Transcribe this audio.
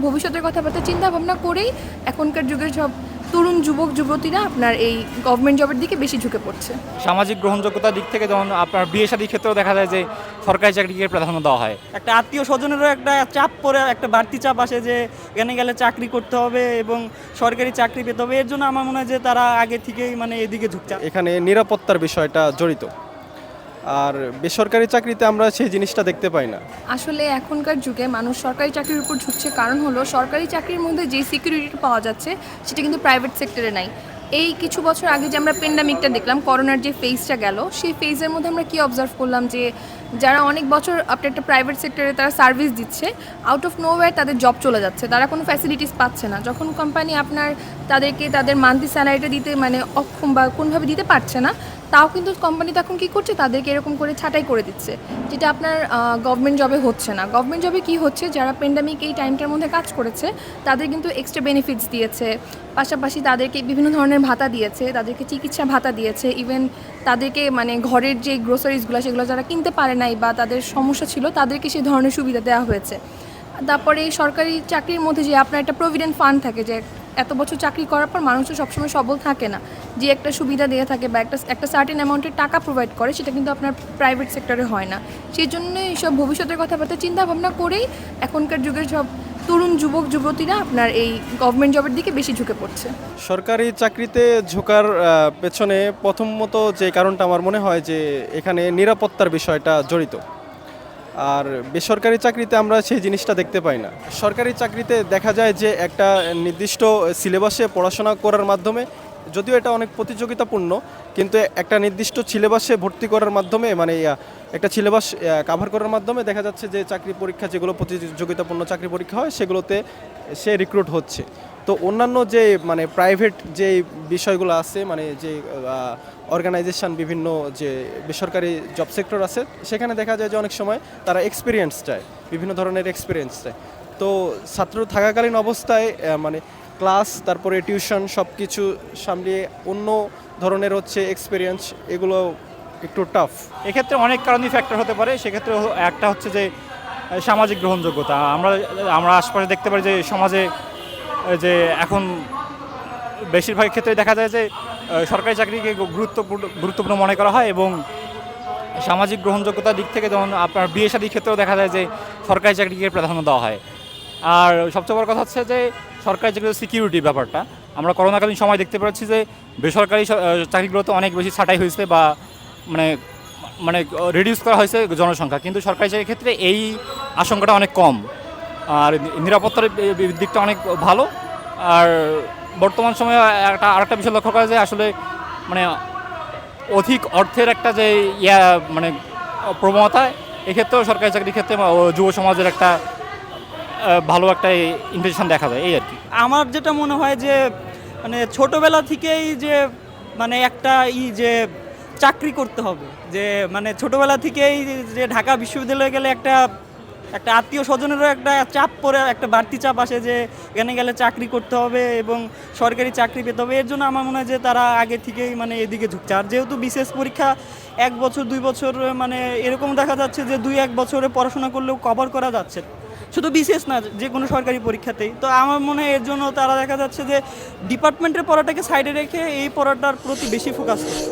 ভবিষ্যতের কথাবার্তা চিন্তা ভাবনা করেই এখনকার যুগের সব তরুণ যুবক যুবতীরা আপনার এই গভর্নমেন্ট জবের দিকে বেশি ঝুঁকে পড়ছে। সামাজিক গ্রহণযোগ্যতার দিক থেকে যেমন আপনার বিয়ে শাদীর ক্ষেত্রেও দেখা যায় যে সরকারি চাকরিকে প্রাধান্য দেওয়া হয়। একটা আত্মীয় স্বজনেরও একটা চাপ পড়ে, একটা বাড়তি চাপ আসে যে এখানে গেলে চাকরি করতে হবে এবং সরকারি চাকরি পেতে হবে। এর জন্য আমার মনে হয় যে তারা আগে থেকেই এদিকে ঝুঁকছে। এখানে নিরাপত্তার বিষয়টা জড়িত, আর বেসরকারি চাকরিতে আমরা সেই জিনিসটা দেখতে পাই না। আসলে এখনকার যুগে মানুষ সরকারি চাকরির উপর ঝুঁকছে, কারণ হলো সরকারি চাকরির মধ্যে যে সিকিউরিটি পাওয়া যাচ্ছে সেটা কিন্তু প্রাইভেট সেক্টরে নাই। এই কিছু বছর আগে যে আমরা প্যান্ডামিকটা দেখলাম, করোনার যে ফেজটা গেল, সেই ফেজের মধ্যে আমরা কি অবজার্ভ করলাম যে যারা অনেক বছর আপনি একটা প্রাইভেট সেক্টরে তারা সার্ভিস দিচ্ছে, আউট অফ নোওয়্যার তাদের জব চলে যাচ্ছে, তারা কোনো ফ্যাসিলিটিস পাচ্ছে না। যখন কোম্পানি আপনার তাদেরকে তাদের মান্থলি স্যালারিটা দিতে অক্ষম বা কোনোভাবে দিতে পারছে না, তাও কিন্তু কোম্পানি তখন কী করছে, তাদেরকে এরকম করে ছাঁটাই করে দিচ্ছে, যেটা আপনার গভর্নমেন্ট জবে হচ্ছে না। গভর্নমেন্ট জবে কী হচ্ছে, যারা প্যান্ডামিক এই টাইমটার মধ্যে কাজ করেছে তাদের কিন্তু এক্সট্রা বেনিফিটস দিয়েছে, পাশাপাশি তাদেরকে বিভিন্ন ধরনের ভাতা দিয়েছে, তাদেরকে চিকিৎসা ভাতা দিয়েছে, ইভেন তাদেরকে ঘরের যে গ্রোসারিজগুলো সেগুলো যারা কিনতে পারে নাই বা তাদের সমস্যা ছিল তাদেরকে সেই ধরনের সুবিধা দেওয়া হয়েছে। তারপরে সরকারি চাকরির মধ্যে যে আপনার একটা প্রভিডেন্ট ফান্ড থাকে, যে এত বছর চাকরি করার পর মানুষ তো সবসময় সবল থাকে না, যে একটা সুবিধা দিয়ে থাকে বা একটা সার্টেন অ্যামাউন্টের টাকা প্রোভাইড করে, সেটা কিন্তু আপনার প্রাইভেট সেক্টরে হয় না। সেই জন্য এইসব ভবিষ্যতের কথাবার্তা চিন্তা ভাবনা করেই এখনকার যুগের সব তরুণ যুবক যুবতীরা আপনার এই গভর্নমেন্ট জবের দিকে বেশি ঝুঁকে পড়ছে। সরকারি চাকরিতে ঝোঁকার পেছনে প্রথমত যে কারণটা আমার মনে হয় যে এখানে নিরাপত্তার বিষয়টা জড়িত, আর বেসরকারি চাকরিতে আমরা সেই জিনিসটা দেখতে পাই না। সরকারি চাকরিতে দেখা যায় যে একটা নির্দিষ্ট সিলেবাসে পড়াশোনা করার মাধ্যমে, যদিও এটা অনেক প্রতিযোগিতাপূর্ণ, কিন্তু একটা নির্দিষ্ট সিলেবাসে ভর্তি করার মাধ্যমে একটা সিলেবাস কাভার করার মাধ্যমে দেখা যাচ্ছে যে চাকরি পরীক্ষা, যেগুলো প্রতিযোগিতাপূর্ণ চাকরি পরীক্ষা হয়, সেগুলোতে সে রিক্রুট হচ্ছে। তো অন্যান্য যে প্রাইভেট যে বিষয়গুলো আছে, যে অর্গানাইজেশন, বিভিন্ন যে বেসরকারি জব সেক্টর আছে, সেখানে দেখা যায় যে অনেক সময় তারা এক্সপিরিয়েন্স চায়, বিভিন্ন ধরনের এক্সপিরিয়েন্স চায়। তো ছাত্র থাকাকালীন অবস্থায় ক্লাস, তারপরে টিউশন, সব কিছু সামলিয়ে অন্য ধরনের এক্সপিরিয়েন্স, এগুলো একটু টাফ। এক্ষেত্রে অনেক কারণই ফ্যাক্টর হতে পারে। সেক্ষেত্রে একটা হচ্ছে যে সামাজিক গ্রহণযোগ্যতা। আমরা আশপাশে দেখতে পারি যে সমাজে যে এখন বেশিরভাগ ক্ষেত্রে দেখা যায় যে সরকারি চাকরিকে গুরুত্বপূর্ণ মনে করা হয়, এবং সামাজিক গ্রহণযোগ্যতার দিক থেকে যেমন আপনার বিয়ে শাদীর ক্ষেত্রেও দেখা যায় যে সরকারি চাকরিকে প্রাধান্য দেওয়া হয়। আর সবচেয়ে বড় কথা হচ্ছে যে সরকারি চাকরির সিকিউরিটি ব্যাপারটা। আমরা করোনাকালীন সময় দেখতে পাচ্ছি যে বেসরকারি চাকরিগুলোতে অনেক বেশি ছাঁটাই হয়েছে বা রিডিউস করা হয়েছে জনসংখ্যা, কিন্তু সরকারি চাকরির ক্ষেত্রে এই আশঙ্কাটা অনেক কম, আর নিরাপত্তার দিকটা অনেক ভালো। আর বর্তমান সময়ে আরেকটা বিষয় লক্ষ্য করা যায়, আসলে অধিক অর্থের একটা যে প্রবণতা, এক্ষেত্রেও সরকারি চাকরির ক্ষেত্রে যুব সমাজের একটা ভালো একটা ইন্টেনশন দেখা যায়, এই আর কি। আমার যেটা মনে হয় যে ছোটোবেলা থেকেই যে একটা যে চাকরি করতে হবে, যে ছোটোবেলা থেকেই যে ঢাকা বিশ্ববিদ্যালয়ে গেলে একটা আত্মীয় স্বজনেরও একটা চাপ পড়ে, একটা বাড়তি চাপ আসে যে এখানে গেলে চাকরি করতে হবে এবং সরকারি চাকরি পেতে হবে। এর জন্য আমার মনে হয় যে তারা আগে থেকেই এদিকে ঝুঁকছে। আর যেহেতু বিশেষ পরীক্ষা 1 বছর 2 বছর এরকম দেখা যাচ্ছে যে 2-1 বছরে পড়াশোনা করলেও কভার করা যাচ্ছে, শুধু বিশেষ না, যে কোনো সরকারি পরীক্ষাতেই। তো আমার মনে হয় এর জন্য তারা দেখা যাচ্ছে যে ডিপার্টমেন্টের পড়াটাকে সাইডে রেখে এই পড়াটার প্রতি বেশি ফোকাস করছে।